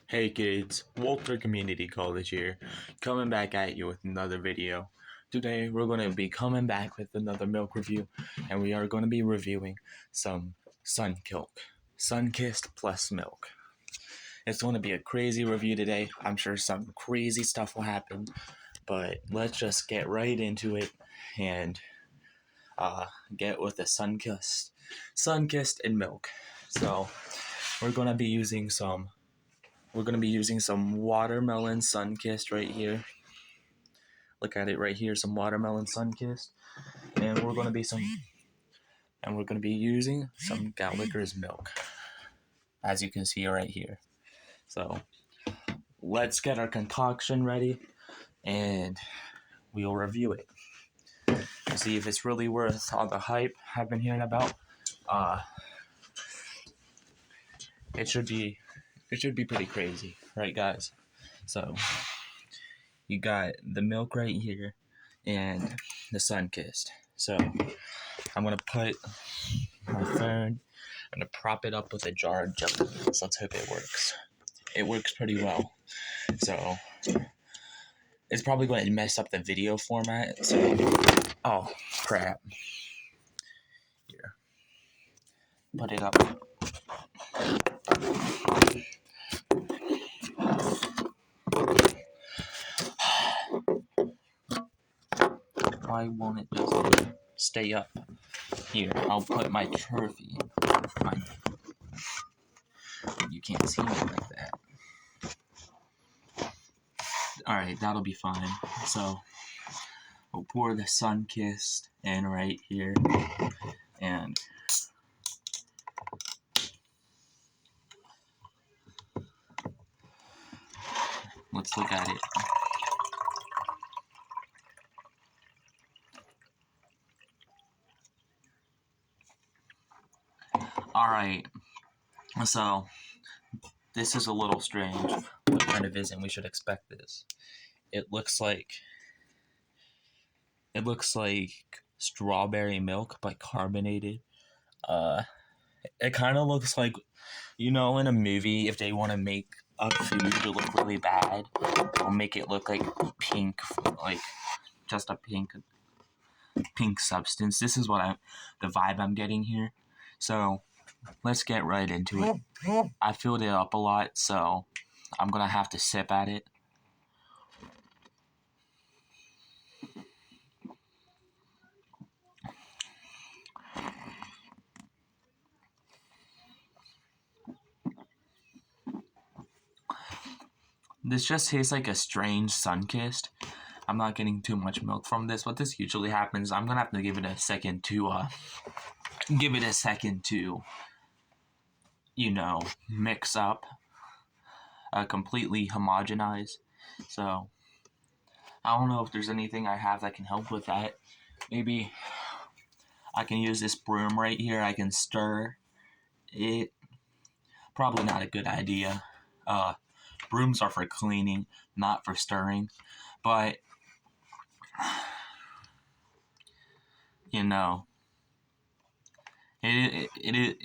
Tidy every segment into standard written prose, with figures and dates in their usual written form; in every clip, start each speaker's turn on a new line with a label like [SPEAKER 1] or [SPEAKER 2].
[SPEAKER 1] Hey kids, Walter Community College here, coming back at you with another video. Today we're going to be coming back with another milk review, and we are going to be reviewing some Sunkilk, Sunkissed plus milk. It's going to be a crazy review today. I'm sure some crazy stuff will happen, but let's just get right into it and get with the Sunkissed and milk. So we're going to be using some watermelon Sunkissed right here. Look at it right here, some watermelon Sunkissed, and we're gonna be using some Gallagher's milk, as you can see right here. So let's get our concoction ready, and we'll review it. See if it's really worth all the hype I've been hearing about. It should be pretty crazy, right, guys? So you got the milk right here and the Sunkissed. So I'm gonna put my phone, I'm gonna prop it up with a jar of jelly. So let's hope it works. It works pretty well. So it's probably going to mess up the video format. So, oh crap! Here, put it up. Why won't it just stay up? Here, I'll put my trophy. You can't see me like that. Alright, that'll be fine. So, we'll pour the Sunkissed in right here. And let's look at it. Alright, so this is a little strange. What kind of isn't? We should expect this. It looks like strawberry milk, but carbonated. It kind of looks like, in a movie, if they want to make a food to look really bad, they'll make it look like pink, like just a pink substance. This is the vibe I'm getting here. So let's get right into it. I filled it up a lot, so I'm gonna have to sip at it. This just tastes like a strange Sunkissed. I'm not getting too much milk from this. What this usually happens, I'm gonna have to give it a second to mix up, completely homogenize. So I don't know if there's anything I have that can help with that. Maybe I can use this broom right here. I can stir it. Probably not a good idea. Brooms are for cleaning, not for stirring. But it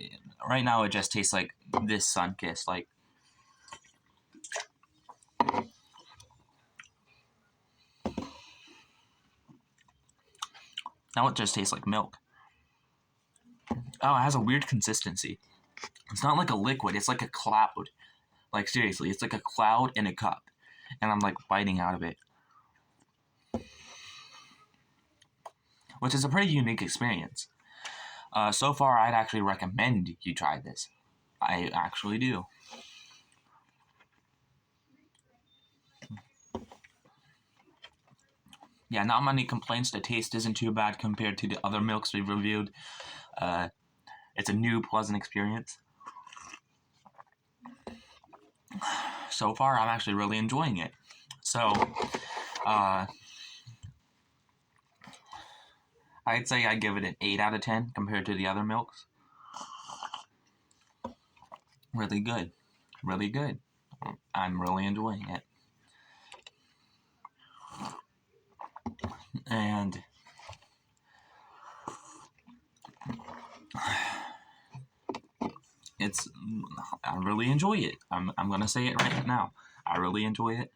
[SPEAKER 1] right now it just tastes like this Sunkissed. Like, now it just tastes like milk. Oh, it has a weird consistency. It's not like a liquid. It's like a cloud. Like, seriously, it's like a cloud in a cup. And I'm, like, biting out of it. Which is a pretty unique experience. So far, I'd actually recommend you try this. I actually do. Yeah, not many complaints. The taste isn't too bad compared to the other milks we've reviewed. It's a new, pleasant experience. So far, I'm actually really enjoying it. So, I'd say I give it an 8 out of 10 compared to the other milks. Really good. Really good. I'm really enjoying it. And it's I really enjoy it. I'm gonna say it right now. I really enjoy it.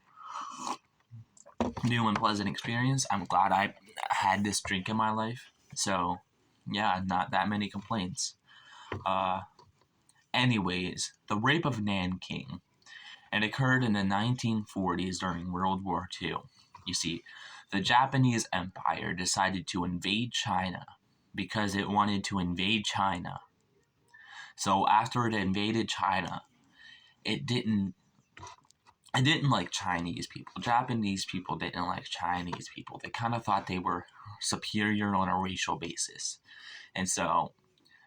[SPEAKER 1] New and pleasant experience. I'm glad I had this drink in my life. So yeah, not that many complaints. Uh, Anyways, the rape of Nanking. It occurred in the 1940s during World War II. You see, the Japanese Empire decided to invade China because it wanted to invade China. So after it invaded China, it didn't like Chinese people. Japanese people didn't like Chinese people. They kind of thought they were superior on a racial basis. And so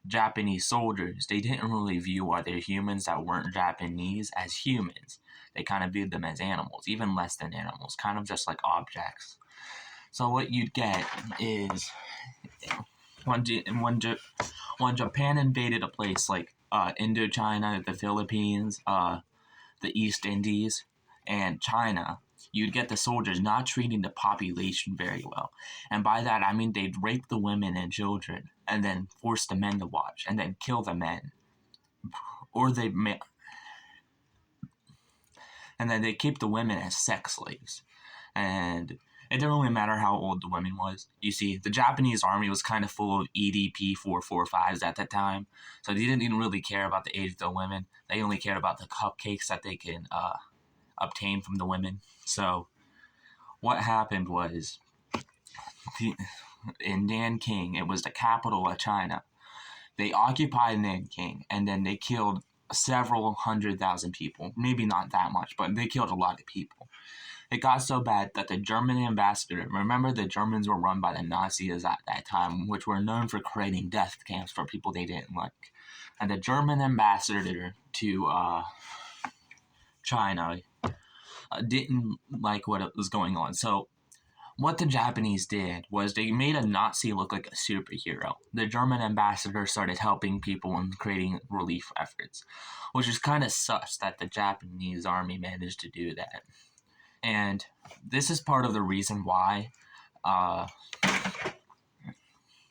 [SPEAKER 1] Japanese soldiers, they didn't really view other humans that weren't Japanese as humans. They kind of viewed them as animals, even less than animals, kind of just like objects. So what you'd get is when Japan invaded a place like Indochina, the Philippines, the East Indies, and China, you'd get the soldiers not treating the population very well. And by that, I mean they'd rape the women and children and then force the men to watch and then kill the men. Or and then they keep the women as sex slaves. And it didn't really matter how old the woman was. You see, the Japanese army was kind of full of EDP 445s at that time. So they didn't even really care about the age of the women. They only cared about the cupcakes that they can obtain from the women. So what happened was, in Nanking, it was the capital of China. They occupied Nanking, and then they killed several 100,000 people. Maybe not that much, but they killed a lot of people. It got so bad that the German ambassador, remember the Germans were run by the Nazis at that time, which were known for creating death camps for people they didn't like. And the German ambassador to China didn't like what was going on. So what the Japanese did was they made a Nazi look like a superhero. The German ambassador started helping people and creating relief efforts, which is kind of sus that the Japanese army managed to do that. And this is part of the reason why.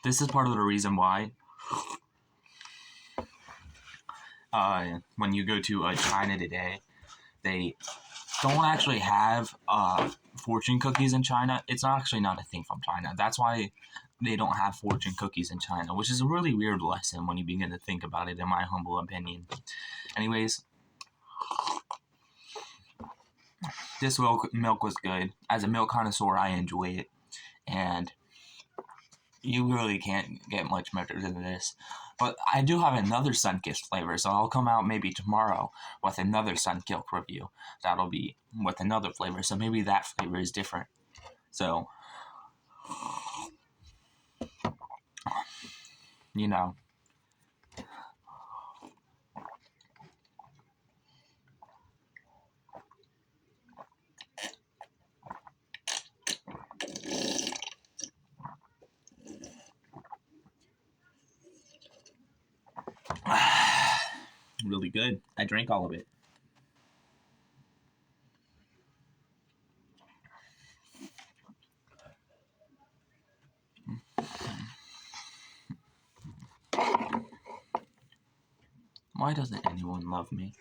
[SPEAKER 1] This is part of the reason why. When you go to China today, they don't actually have fortune cookies in China. It's actually not a thing from China. That's why they don't have fortune cookies in China, which is a really weird lesson when you begin to think about it, in my humble opinion. Anyways, this milk was good. As a milk connoisseur, I enjoy it. And you really can't get much better than this. But I do have another Sunkist flavor, so I'll come out maybe tomorrow with another Sunkilk review. That'll be with another flavor, so maybe that flavor is different. So, you know. Really good. I drank all of it. Why doesn't anyone love me?